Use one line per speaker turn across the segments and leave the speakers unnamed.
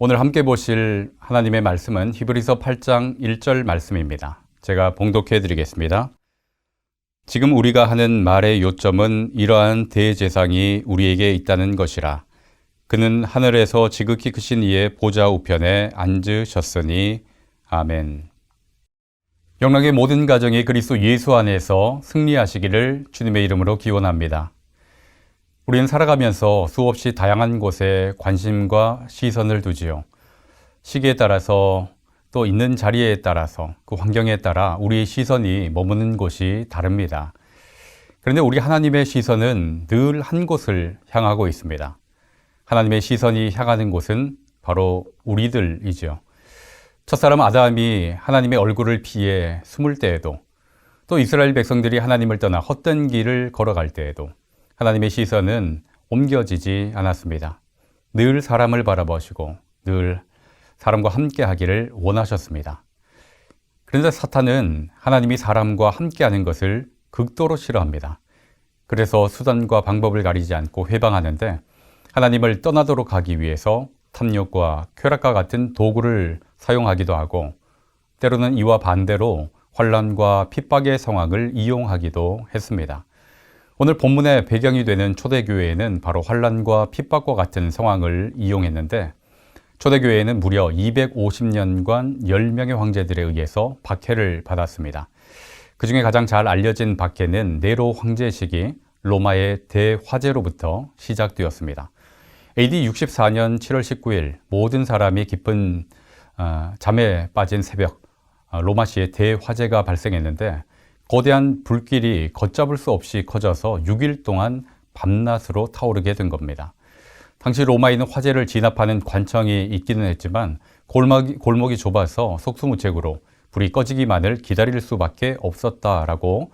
오늘 함께 보실 하나님의 말씀은 히브리서 8장 1절 말씀입니다. 제가 봉독해 드리겠습니다. 지금 우리가 하는 말의 요점은 이러한 대제사장이 우리에게 있다는 것이라. 그는 하늘에서 지극히 크신 이의 보좌 우편에 앉으셨으니. 아멘. 영락의 모든 가정이 그리스도 예수 안에서 승리하시기를 주님의 이름으로 기원합니다. 우리는 살아가면서 수없이 다양한 곳에 관심과 시선을 두지요. 시기에 따라서 또 있는 자리에 따라서 그 환경에 따라 우리의 시선이 머무는 곳이 다릅니다. 그런데 우리 하나님의 시선은 늘 한 곳을 향하고 있습니다. 하나님의 시선이 향하는 곳은 바로 우리들이죠. 첫사람 아담이 하나님의 얼굴을 피해 숨을 때에도, 또 이스라엘 백성들이 하나님을 떠나 헛된 길을 걸어갈 때에도 하나님의 시선은 옮겨지지 않았습니다. 늘 사람을 바라보시고 늘 사람과 함께 하기를 원하셨습니다. 그런데 사탄은 하나님이 사람과 함께 하는 것을 극도로 싫어합니다. 그래서 수단과 방법을 가리지 않고 회방하는데, 하나님을 떠나도록 하기 위해서 탐욕과 쾌락과 같은 도구를 사용하기도 하고, 때로는 이와 반대로 환난과 핍박의 상황을 이용하기도 했습니다. 오늘 본문의 배경이 되는 초대교회에는 바로 환난과 핍박과 같은 상황을 이용했는데, 초대교회에는 무려 250년간 10명의 황제들에 의해서 박해를 받았습니다. 그 중에 가장 잘 알려진 박해는 네로 황제 시기 로마의 대화재로부터 시작되었습니다. AD 64년 7월 19일 모든 사람이 깊은 잠에 빠진 새벽, 로마시의 대화재가 발생했는데, 거대한 불길이 걷잡을 수 없이 커져서 6일 동안 밤낮으로 타오르게 된 겁니다. 당시 로마에는 화재를 진압하는 관청이 있기는 했지만 골목이 좁아서 속수무책으로 불이 꺼지기만을 기다릴 수밖에 없었다라고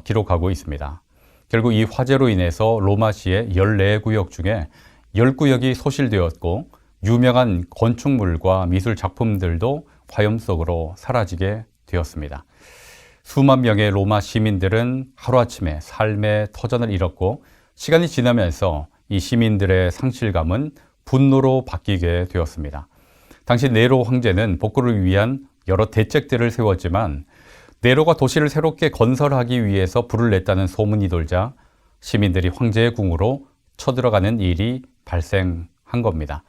기록하고 있습니다. 결국 이 화재로 인해서 로마시의 14구역 중에 10구역이 소실되었고, 유명한 건축물과 미술 작품들도 화염 속으로 사라지게 되었습니다. 수만 명의 로마 시민들은 하루아침에 삶의 터전을 잃었고, 시간이 지나면서 이 시민들의 상실감은 분노로 바뀌게 되었습니다. 당시 네로 황제는 복구를 위한 여러 대책들을 세웠지만, 네로가 도시를 새롭게 건설하기 위해서 불을 냈다는 소문이 돌자 시민들이 황제의 궁으로 쳐들어가는 일이 발생한 겁니다.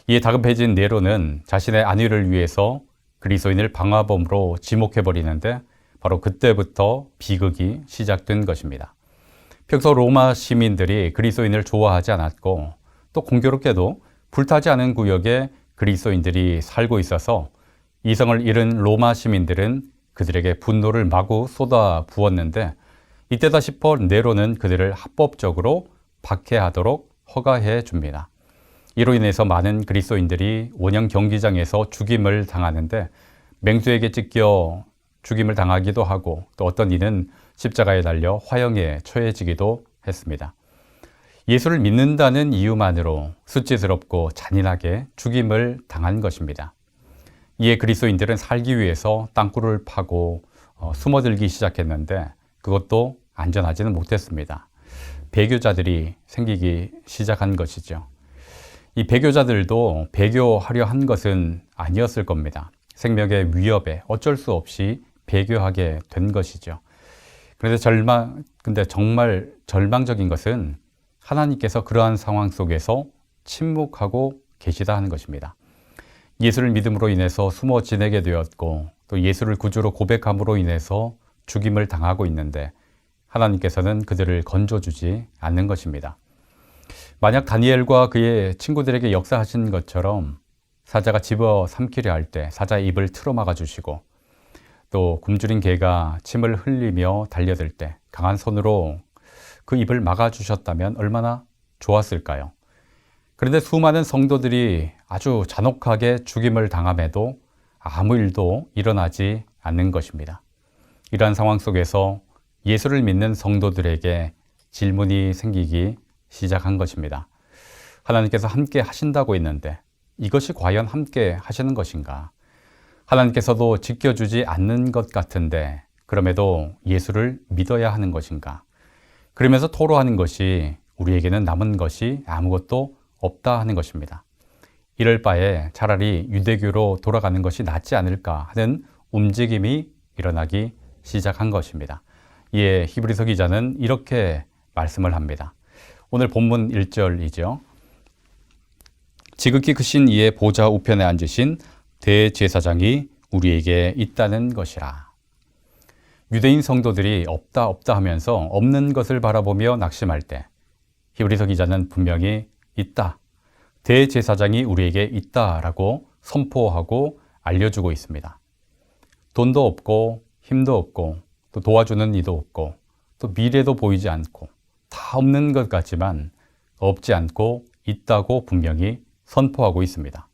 이에 다급해진 네로는 자신의 안위를 위해서 그리스도인을 방화범으로 지목해버리는데, 바로 그때부터 비극이 시작된 것입니다. 평소 로마 시민들이 그리스도인을 좋아하지 않았고, 또 공교롭게도 불타지 않은 구역에 그리스도인들이 살고 있어서 이성을 잃은 로마 시민들은 그들에게 분노를 마구 쏟아 부었는데, 이때다 싶어 네로는 그들을 합법적으로 박해하도록 허가해 줍니다. 이로 인해서 많은 그리스도인들이 원형 경기장에서 죽임을 당하는데, 맹수에게 찢겨 죽임을 당하기도 하고, 또 어떤 이는 십자가에 달려 화형에 처해지기도 했습니다. 예수를 믿는다는 이유만으로 수치스럽고 잔인하게 죽임을 당한 것입니다. 이에 그리스도인들은 살기 위해서 땅굴을 파고 숨어들기 시작했는데, 그것도 안전하지는 못했습니다. 배교자들이 생기기 시작한 것이죠. 이 배교자들도 배교하려 한 것은 아니었을 겁니다. 생명의 위협에 어쩔 수 없이 배교하게 된 것이죠. 근데 정말 절망적인 것은 하나님께서 그러한 상황 속에서 침묵하고 계시다 하는 것입니다. 예수를 믿음으로 인해서 숨어 지내게 되었고, 또 예수를 구주로 고백함으로 인해서 죽임을 당하고 있는데, 하나님께서는 그들을 건져주지 않는 것입니다. 만약 다니엘과 그의 친구들에게 역사하신 것처럼 사자가 집어 삼키려 할 때 사자의 입을 틀어 막아 주시고, 또 굶주린 개가 침을 흘리며 달려들 때 강한 손으로 그 입을 막아 주셨다면 얼마나 좋았을까요? 그런데 수많은 성도들이 아주 잔혹하게 죽임을 당함에도 아무 일도 일어나지 않는 것입니다. 이러한 상황 속에서 예수를 믿는 성도들에게 질문이 생기기 시작한 것입니다. 하나님께서 함께 하신다고 했는데 이것이 과연 함께 하시는 것인가? 하나님께서도 지켜주지 않는 것 같은데 그럼에도 예수를 믿어야 하는 것인가? 그러면서 토로하는 것이 우리에게는 남은 것이 아무것도 없다 하는 것입니다. 이럴 바에 차라리 유대교로 돌아가는 것이 낫지 않을까 하는 움직임이 일어나기 시작한 것입니다. 이에 히브리서 기자는 이렇게 말씀을 합니다. 오늘 본문 1절이죠. 지극히 크신 이의 보좌 우편에 앉으신 대제사장이 우리에게 있다는 것이라. 유대인 성도들이 없다 하면서 없는 것을 바라보며 낙심할 때 히브리서 기자는 분명히 있다. 대제사장이 우리에게 있다라고 선포하고 알려주고 있습니다. 돈도 없고 힘도 없고 또 도와주는 이도 없고 또 미래도 보이지 않고 다 없는 것 같지만 없지 않고 있다고 분명히 선포하고 있습니다.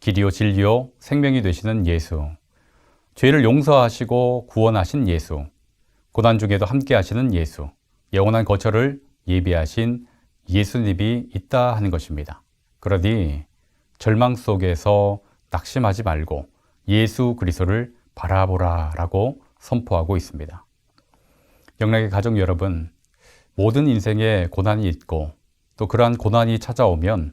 길이요 진리요 생명이 되시는 예수, 죄를 용서하시고 구원하신 예수, 고난 중에도 함께 하시는 예수, 영원한 거처를 예비하신 예수님이 있다 하는 것입니다. 그러니 절망 속에서 낙심하지 말고 예수 그리스도를 바라보라라고 선포하고 있습니다. 영락의 가족 여러분, 모든 인생에 고난이 있고 또 그러한 고난이 찾아오면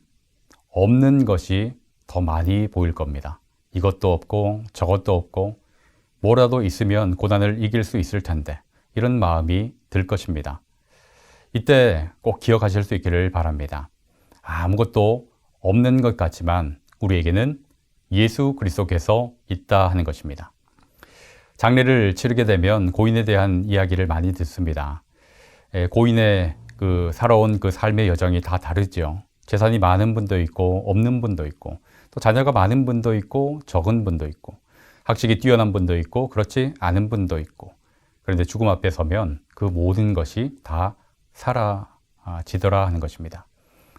없는 것이 더 많이 보일 겁니다. 이것도 없고 저것도 없고 뭐라도 있으면 고난을 이길 수 있을 텐데 이런 마음이 들 것입니다. 이때 꼭 기억하실 수 있기를 바랍니다. 아무것도 없는 것 같지만 우리에게는 예수 그리스도께서 있다 하는 것입니다. 장례를 치르게 되면 고인에 대한 이야기를 많이 듣습니다. 고인의 살아온 그 삶의 여정이 다 다르죠. 재산이 많은 분도 있고 없는 분도 있고 또 자녀가 많은 분도 있고 적은 분도 있고 학식이 뛰어난 분도 있고 그렇지 않은 분도 있고 그런데 죽음 앞에 서면 그 모든 것이 다 사라지더라 하는 것입니다.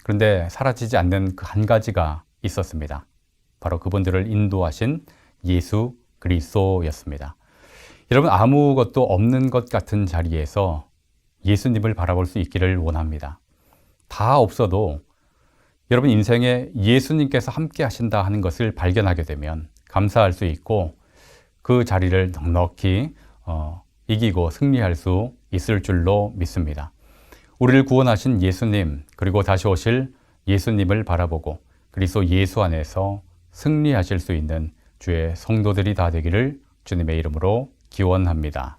그런데 사라지지 않는 그 한 가지가 있었습니다. 바로 그분들을 인도하신 예수 그리스도였습니다. 여러분, 아무것도 없는 것 같은 자리에서 예수님을 바라볼 수 있기를 원합니다. 다 없어도 여러분 인생에 예수님께서 함께 하신다 하는 것을 발견하게 되면 감사할 수 있고 그 자리를 넉넉히 이기고 승리할 수 있을 줄로 믿습니다. 우리를 구원하신 예수님 그리고 다시 오실 예수님을 바라보고 그리스도 예수 안에서 승리하실 수 있는 주의 성도들이 다 되기를 주님의 이름으로 기원합니다.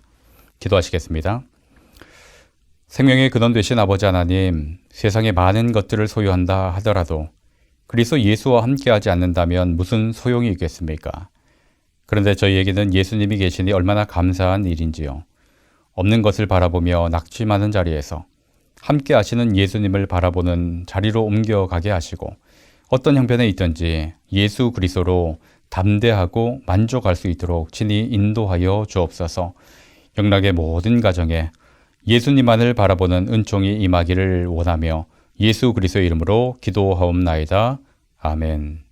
기도하시겠습니다. 생명의 근원 되신 아버지 하나님, 세상에 많은 것들을 소유한다 하더라도 그리스도 예수와 함께하지 않는다면 무슨 소용이 있겠습니까? 그런데 저희에게는 예수님이 계시니 얼마나 감사한 일인지요. 없는 것을 바라보며 낙심하는 자리에서 함께 하시는 예수님을 바라보는 자리로 옮겨가게 하시고 어떤 형편에 있든지 예수 그리스도로 담대하고 만족할 수 있도록 친히 인도하여 주옵소서. 영락의 모든 가정에 예수님만을 바라보는 은총이 임하기를 원하며 예수 그리스도의 이름으로 기도하옵나이다. 아멘.